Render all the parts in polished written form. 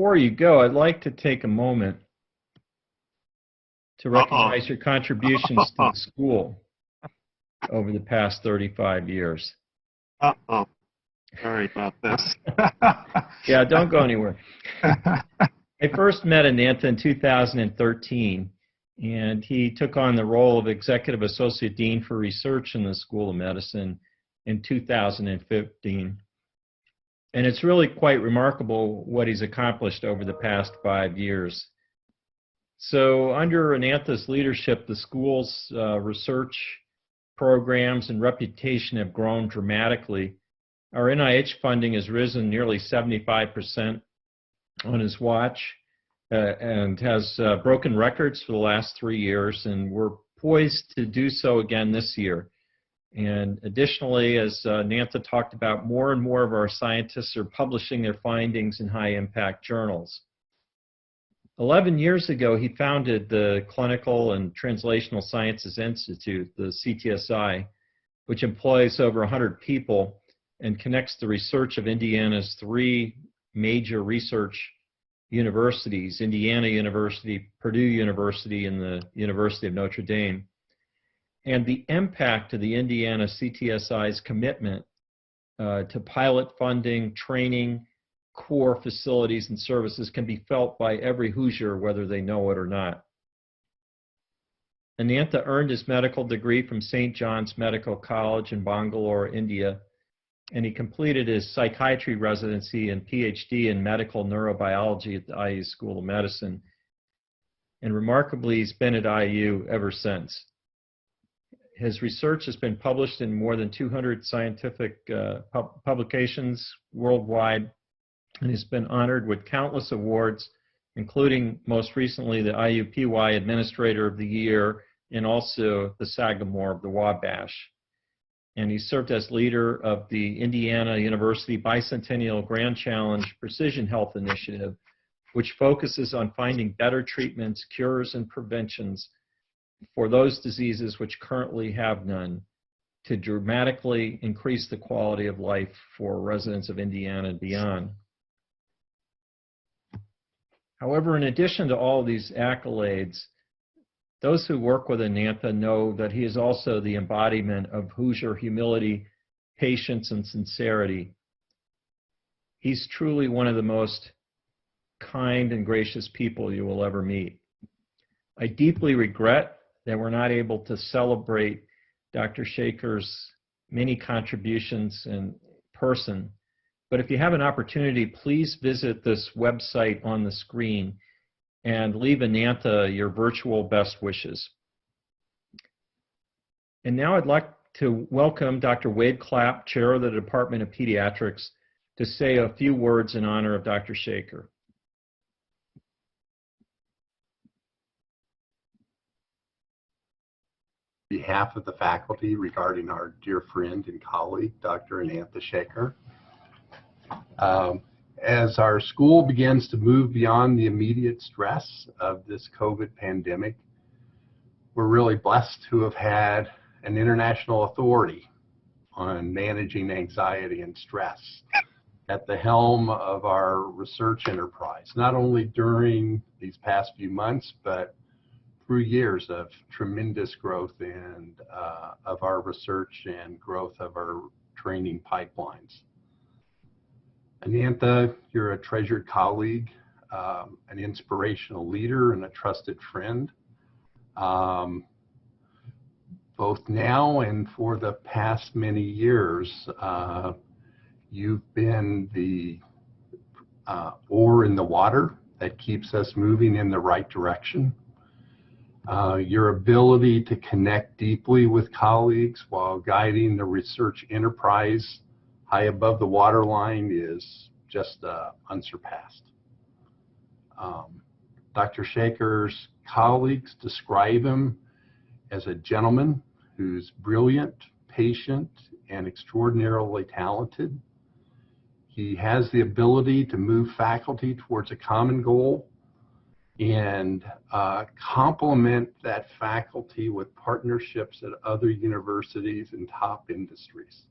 before you go, I'd like to take a moment to recognize your contributions to the school over the past 35 years. Sorry about this. Yeah, don't go anywhere. I first met Anantha in 2013, and he took on the role of Executive Associate Dean for Research in the School of Medicine in 2015. And it's really quite remarkable what he's accomplished over the past 5 years. So under Anantha's leadership, the school's research programs and reputation have grown dramatically. Our NIH funding has risen nearly 75% on his watch and has broken records for the last 3 years, and we're poised to do so again this year. And additionally, as Anantha talked about, more and more of our scientists are publishing their findings in high-impact journals. 11 years ago, he founded the Clinical and Translational Sciences Institute, the CTSI, which employs over 100 people and connects the research of Indiana's 3 major research universities, Indiana University, Purdue University, and the University of Notre Dame. And the impact of the Indiana CTSI's commitment to pilot funding, training, core facilities and services can be felt by every Hoosier, whether they know it or not. Anantha earned his medical degree from St. John's Medical College in Bangalore, India, and he completed his psychiatry residency and PhD in medical neurobiology at the IU School of Medicine. And remarkably, he's been at IU ever since. His research has been published in more than 200 scientific publications worldwide, and has been honored with countless awards, including most recently the IUPY Administrator of the Year and also the Sagamore of the Wabash. And he served as leader of the Indiana University Bicentennial Grand Challenge Precision Health Initiative, which focuses on finding better treatments, cures, and preventions for those diseases which currently have none, to dramatically increase the quality of life for residents of Indiana and beyond. However, in addition to all these accolades, those who work with Anantha know that he is also the embodiment of Hoosier humility, patience, and sincerity. He's truly one of the most kind and gracious people you will ever meet. I deeply regret that we're not able to celebrate Dr. Shekhar's many contributions in person. But if you have an opportunity, please visit this website on the screen and leave Anantha your virtual best wishes. And now I'd like to welcome Dr. Wade Clapp, Chair of the Department of Pediatrics, to say a few words in honor of Dr. Shekhar. On behalf of the faculty regarding our dear friend and colleague, Dr. Anantha Shekhar. As our school begins to move beyond the immediate stress of this COVID pandemic, we're really blessed to have had an international authority on managing anxiety and stress at the helm of our research enterprise, not only during these past few months, but through years of tremendous growth and of our research and growth of our training pipelines. Anantha, you're a treasured colleague, an inspirational leader, and a trusted friend. Both now and for the past many years, you've been the oar in the water that keeps us moving in the right direction. Your ability to connect deeply with colleagues while guiding the research enterprise high above the waterline is just unsurpassed. Dr. Shekhar's colleagues describe him as a gentleman who's brilliant, patient, and extraordinarily talented. He has the ability to move faculty towards a common goal and complement that faculty with partnerships at other universities and top industries.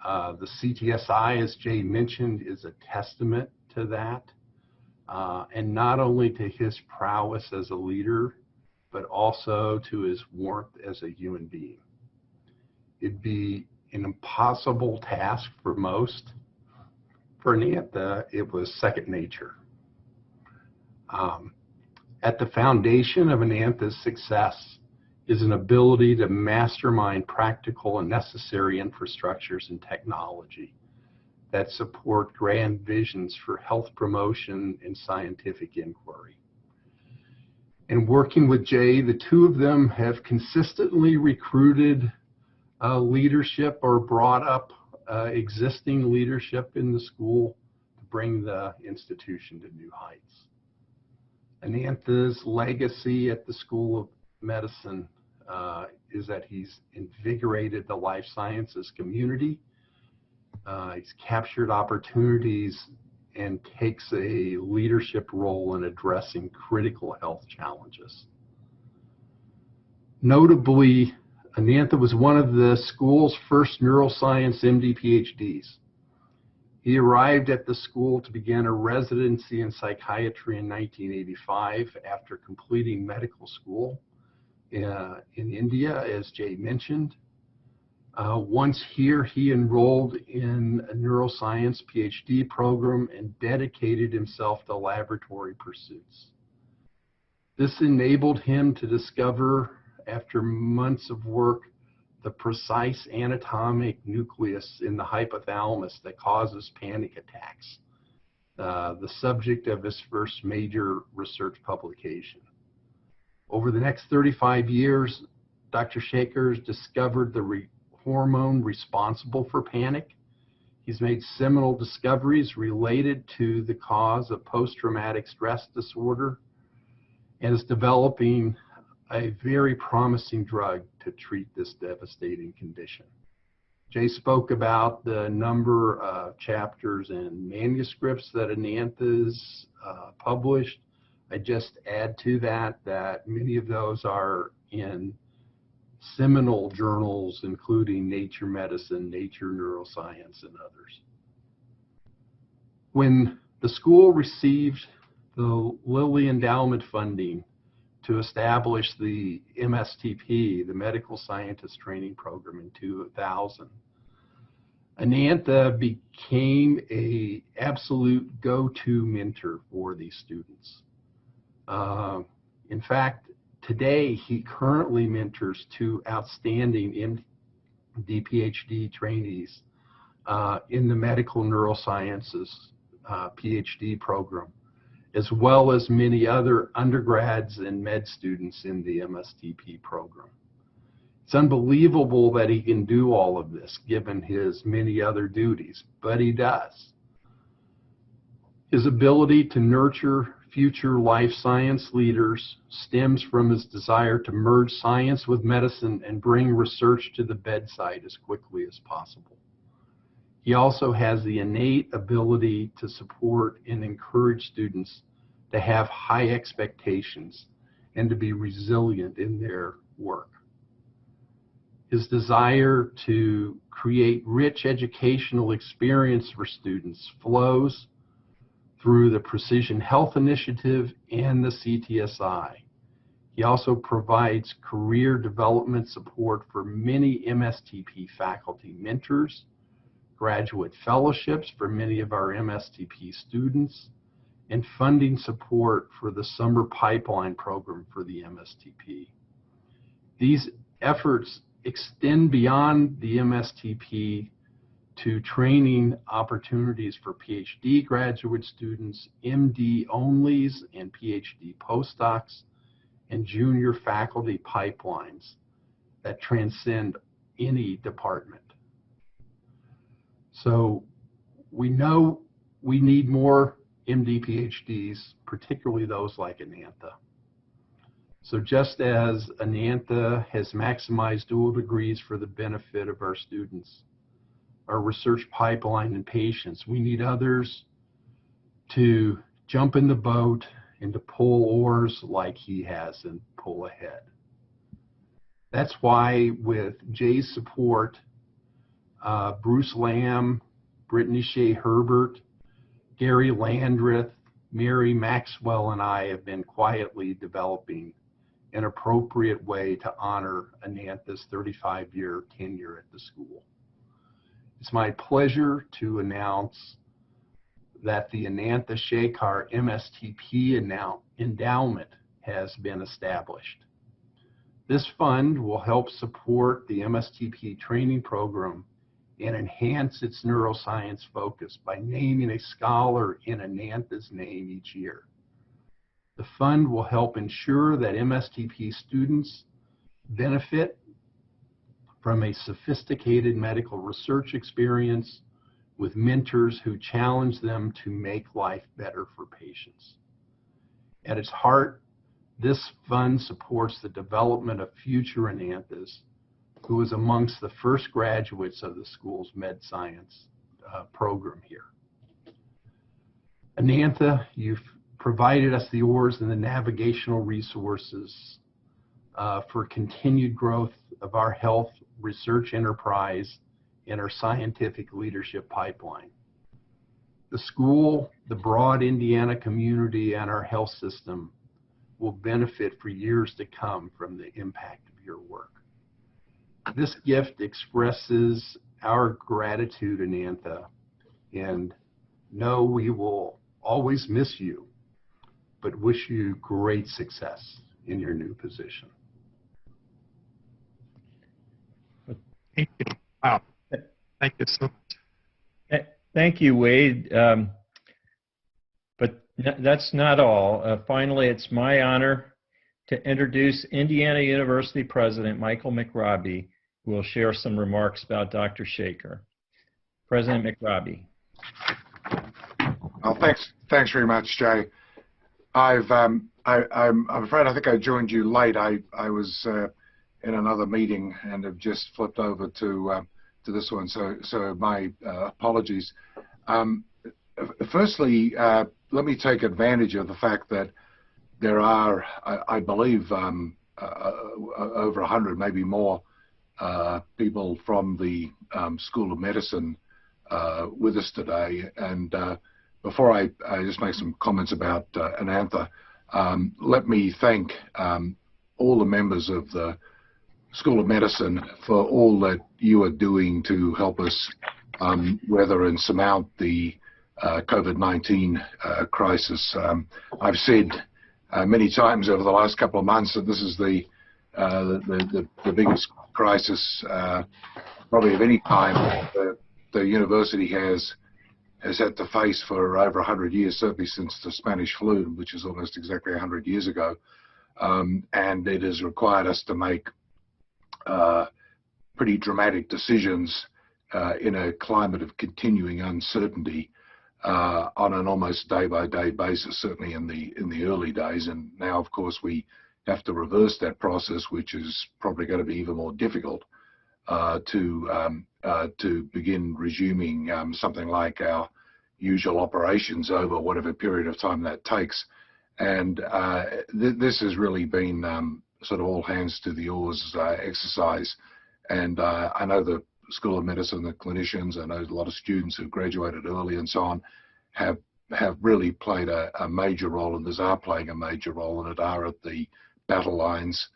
The CTSI, as Jay mentioned, is a testament to that. and not only to his prowess as a leader, but also to his warmth as a human being. It'd be an impossible task for most. For Anantha, it was second nature. At the foundation of Anantha's success is an ability to mastermind practical and necessary infrastructures and technology that support grand visions for health promotion and scientific inquiry. And working with Jay, the two of them have consistently recruited leadership or brought up existing leadership in the school to bring the institution to new heights. Anantha's legacy at the School of Medicine is that he's invigorated the life sciences community. He's captured opportunities and takes a leadership role in addressing critical health challenges. Notably, Anantha was one of the school's first neuroscience MD PhDs. He arrived at the school to begin a residency in psychiatry in 1985 after completing medical school in India, as Jay mentioned. Once here, he enrolled in a neuroscience PhD program and dedicated himself to laboratory pursuits. This enabled him to discover, after months of work, the precise anatomic nucleus in the hypothalamus that causes panic attacks, the subject of his first major research publication. Over the next 35 years, Dr. Shekhar discovered the hormone responsible for panic. He's made seminal discoveries related to the cause of post-traumatic stress disorder and is developing a very promising drug to treat this devastating condition. Jay spoke about the number of chapters and manuscripts that Anantha's published. I just add to that many of those are in seminal journals, including Nature Medicine, Nature Neuroscience, and others. When the school received the Lilly Endowment funding to establish the MSTP, the Medical Scientist Training Program, in 2000, Anantha became an absolute go-to mentor for these students. In fact, today he currently mentors two outstanding MD PhD trainees in the Medical Neurosciences PhD program, as well as many other undergrads and med students in the MSTP program. It's unbelievable that he can do all of this given his many other duties, but he does. His ability to nurture future life science leaders stems from his desire to merge science with medicine and bring research to the bedside as quickly as possible. He also has the innate ability to support and encourage students to have high expectations and to be resilient in their work. His desire to create rich educational experience for students flows through the Precision Health Initiative and the CTSI. He also provides career development support for many MSTP faculty mentors, graduate fellowships for many of our MSTP students, and funding support for the summer pipeline program for the MSTP. These efforts extend beyond the MSTP to training opportunities for PhD graduate students, MD onlys, and PhD postdocs, and junior faculty pipelines that transcend any department. So we know we need more MD PhDs, particularly those like Anantha. So just as Anantha has maximized dual degrees for the benefit of our students, our research pipeline and patients, we need others to jump in the boat and to pull oars like he has and pull ahead. That's why, with Jay's support, Bruce Lamb, Brittany Shea Herbert, Gary Landreth, Mary, Maxwell, and I have been quietly developing an appropriate way to honor Anantha's 35-year tenure at the school. It's my pleasure to announce that the Anantha Shekhar MSTP endowment has been established. This fund will help support the MSTP training program and enhance its neuroscience focus by naming a scholar in Anantha's name each year. The fund will help ensure that MSTP students benefit from a sophisticated medical research experience with mentors who challenge them to make life better for patients. At its heart, this fund supports the development of future Ananthas, who is amongst the first graduates of the school's med science program here. Anantha, you've provided us the oars and the navigational resources for continued growth of our health research enterprise and our scientific leadership pipeline. The school, the broad Indiana community, and our health system will benefit for years to come from the impact of your work. This gift expresses our gratitude, Anantha, and know we will always miss you, but wish you great success in your new position. Thank you. Wow. Thank you so much. Thank you, Wade. But that's not all. Finally, it's my honor to introduce Indiana University President Michael McRobbie, who will share some remarks about Dr. Shekhar. President McRobbie. Well, thanks very much, Jay. I'm afraid I think I joined you late. I was in another meeting and have just flipped over to this one, so my apologies. Firstly, let me take advantage of the fact that there are, I believe, over 100, maybe more, people from the School of Medicine with us today. And before I just make some comments about Anantha, let me thank all the members of the School of Medicine for all that you are doing to help us weather and surmount the COVID-19 crisis. I've said many times over the last couple of months that this is the biggest crisis probably of any time that the university has had to face for over 100 years, certainly since the Spanish flu, which is almost exactly 100 years ago. And it has required us to make pretty dramatic decisions in a climate of continuing uncertainty on an almost day-by-day basis, certainly in the early days. And now, of course, we have to reverse that process, which is probably going to be even more difficult to begin resuming something like our usual operations over whatever period of time that takes. And this has really been sort of all hands to the oars exercise. And I know the School of Medicine, the clinicians, I know a lot of students who graduated early and so on, have really played a major role, and are playing a major role, and are at the battle lines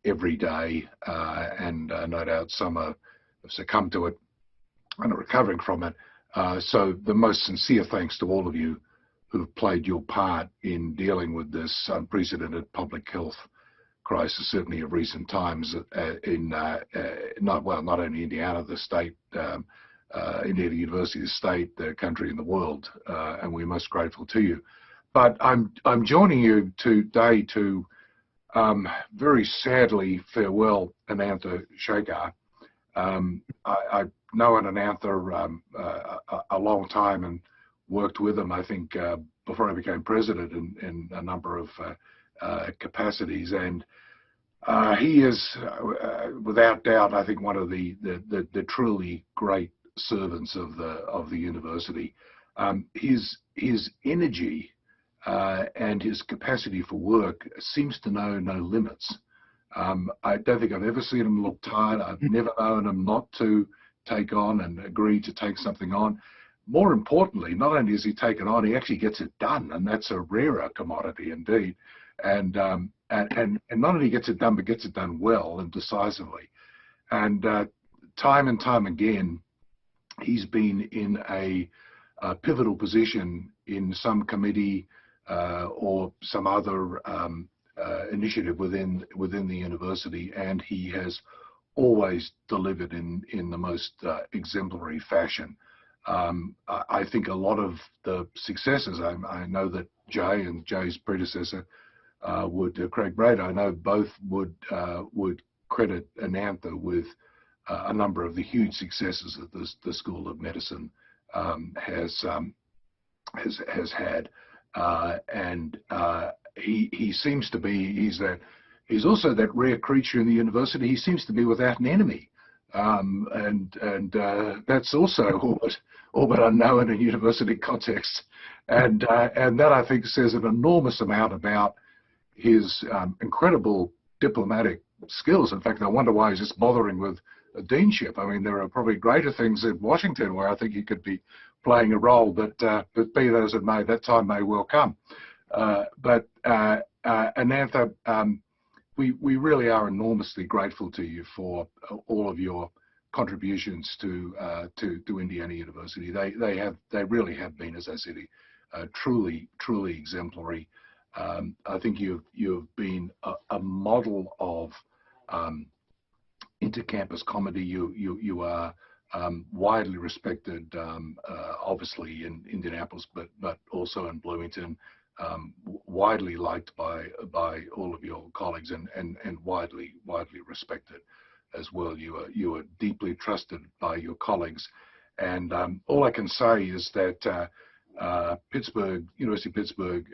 every day, and no doubt some have succumbed to it and are recovering from it. So the most sincere thanks to all of you who've played your part in dealing with this unprecedented public health crisis, certainly of recent times, in not only Indiana, the state, Indiana University, the state, the country, and the world, and we're most grateful to you. But I'm joining you today to very sadly farewell Anantha Shekhar. I know Anantha a long time and worked with him, I think, before I became president in a number of capacities, and he is without doubt, I think, one of the truly great servants of the university. His energy and his capacity for work seems to know no limits. I don't think I've ever seen him look tired. I've never known him not to take on and agree to take something on. more importantly, not only does he take it on, he actually gets it done, and that's a rarer commodity indeed. And not only gets it done, but gets it done well and decisively. And time and time again, he's been in a pivotal position in some committee or some other initiative within the university, and he has always delivered in the most exemplary fashion. I think a lot of the successes, I know that Jay and Jay's predecessor Craig Braid, I know both would credit Anantha with a number of the huge successes that the School of Medicine has had, and he seems to be, he's also that rare creature in the university. He seems to be without an enemy, and that's also all but unknown in university context, and that I think says an enormous amount about his incredible diplomatic skills. In fact, I wonder why he's just bothering with a deanship. I mean, there are probably greater things in Washington where I think he could be playing a role, but be that as it may, that time may well come. But Anantha, we really are enormously grateful to you for all of your contributions to Indiana University. They really have been, as I said, truly exemplary. I think you've been a model of intercampus comedy. You are widely respected, obviously in Indianapolis, but also in Bloomington. Widely liked by all of your colleagues, and widely respected as well. You are deeply trusted by your colleagues, and all I can say is that University of Pittsburgh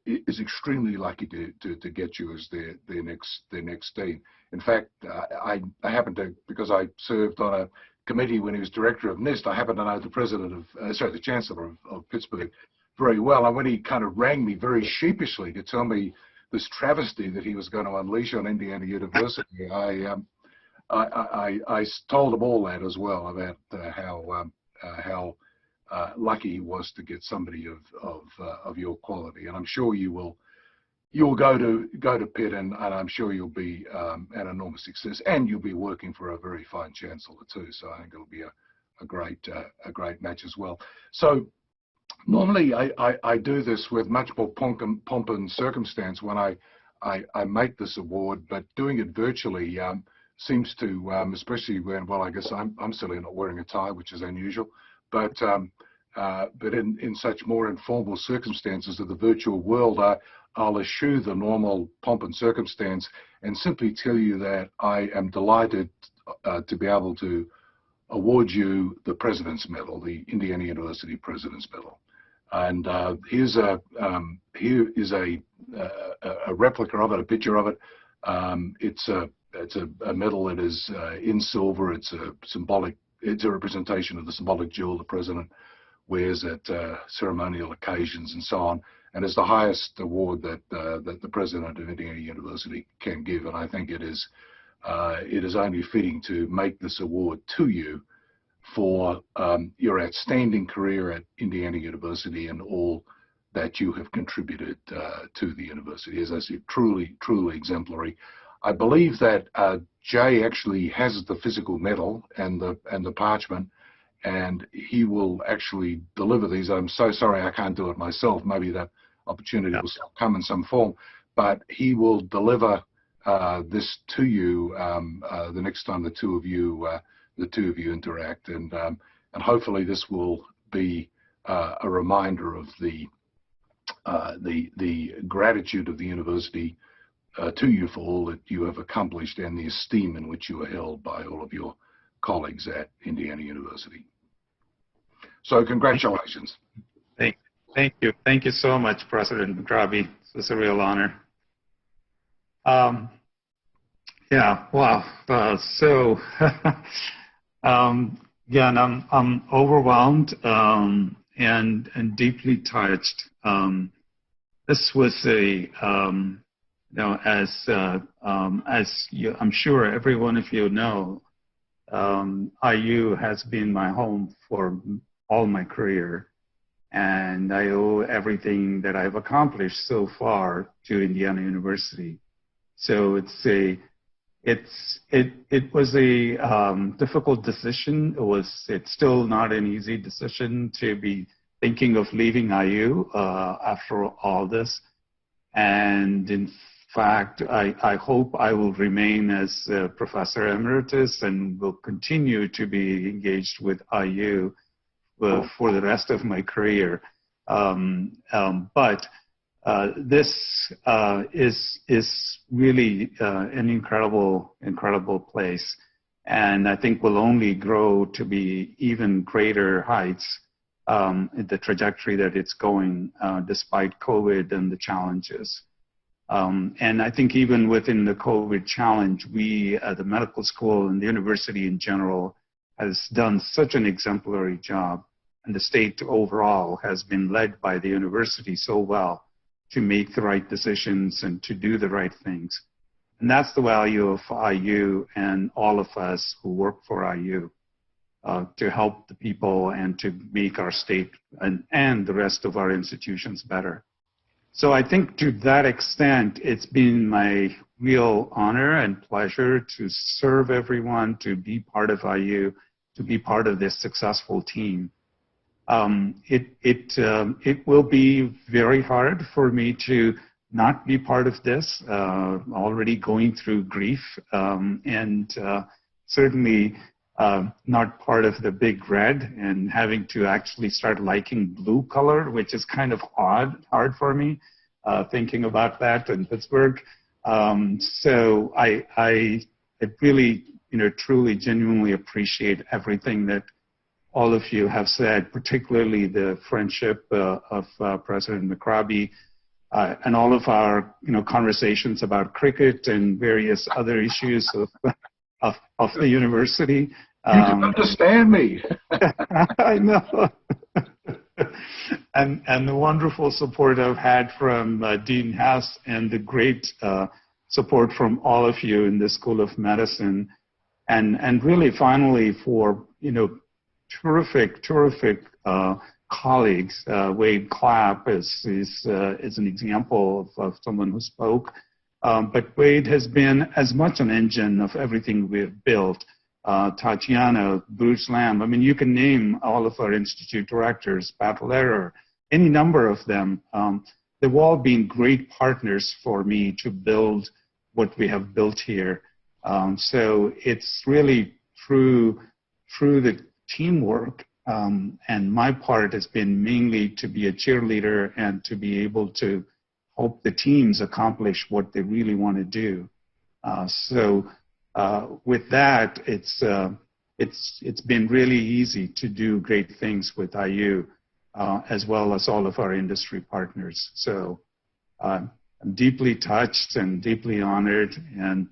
is extremely lucky to get you as their next dean. In fact, I happen to, because I served on a committee when he was director of NIST, I happen to know the chancellor of Pittsburgh very well. And when he kind of rang me very sheepishly to tell me this travesty that he was going to unleash on Indiana University, I told him all that as well, about how lucky he was to get somebody of your quality. And I'm sure you'll go to Pitt, and I'm sure you'll be an enormous success, and you'll be working for a very fine chancellor too. So I think it'll be a great match as well. So normally I do this with much more pomp and circumstance when I make this award, but doing it virtually seems to, especially when, well, I guess I'm certainly not wearing a tie, which is unusual, but in such more informal circumstances of the virtual world, I'll eschew the normal pomp and circumstance and simply tell you that I am delighted to be able to award you the President's Medal, the Indiana University President's Medal. And here is a replica of it, a picture of it. It's a medal that is in silver. It's a representation of the symbolic jewel the president wears at ceremonial occasions and so on. And it's the highest award that the president of Indiana University can give. And I think it is only fitting to make this award to you for your outstanding career at Indiana University and all that you have contributed to the university. As I said, truly exemplary. I believe that Jay actually has the physical medal and the parchment, and he will actually deliver these. I'm so sorry I can't do it myself. Maybe that opportunity will still come in some form, but he will deliver this to you the next time the two of you interact, and hopefully this will be a reminder of the gratitude of the university to you for all that you have accomplished and the esteem in which you are held by all of your colleagues at Indiana University. So congratulations. Thank you so much, President Grabi. It's a real honor. Yeah, wow. So again, I'm overwhelmed and deeply touched. This was as I'm sure every one of you know, IU has been my home for all my career, and I owe everything that I've accomplished so far to Indiana University. So it was a difficult decision. It's still not an easy decision to be thinking of leaving IU after all this. And in fact, I hope I will remain as Professor Emeritus and will continue to be engaged with IU for the rest of my career. But this is really an incredible place, and I think will only grow to be even greater heights in the trajectory that it's going despite COVID and the challenges. And I think even within the COVID challenge, we, the medical school and the university in general, has done such an exemplary job, and the state overall has been led by the university so well to make the right decisions and to do the right things. And that's the value of IU and all of us who work for IU, to help the people and to make our state and the rest of our institutions better. So I think to that extent, it's been my real honor and pleasure to serve everyone, to be part of IU, to be part of this successful team. It will be very hard for me to not be part of this, already going through grief, and certainly not part of the big red and having to actually start liking blue color, which is kind of hard for me, thinking about that in Pittsburgh. So I really, truly, genuinely appreciate everything that all of you have said, particularly the friendship of President McRobbie, and all of our conversations about cricket and various other issues of the university. You can understand me. I know. and the wonderful support I've had from Dean Hess and the great support from all of you in the School of Medicine, and really finally for terrific colleagues. Wade Clapp is an example of someone who spoke, but Wade has been as much an engine of everything we've built. Tatiana, Bruce Lamb, I mean, you can name all of our institute directors, Pat Lehrer, any number of them. They've all been great partners for me to build what we have built here. So it's really through the teamwork, and my part has been mainly to be a cheerleader and to be able to help the teams accomplish what they really want to do. With that, it's been really easy to do great things with IU, as well as all of our industry partners. So I'm deeply touched and deeply honored, and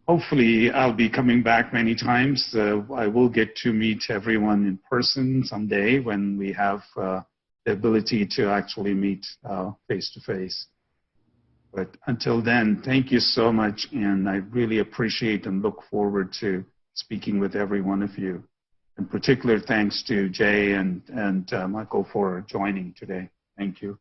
hopefully I'll be coming back many times. I will get to meet everyone in person someday when we have the ability to actually meet face to face. But until then, thank you so much, and I really appreciate and look forward to speaking with every one of you. In particular, thanks to Jay and Michael for joining today. Thank you.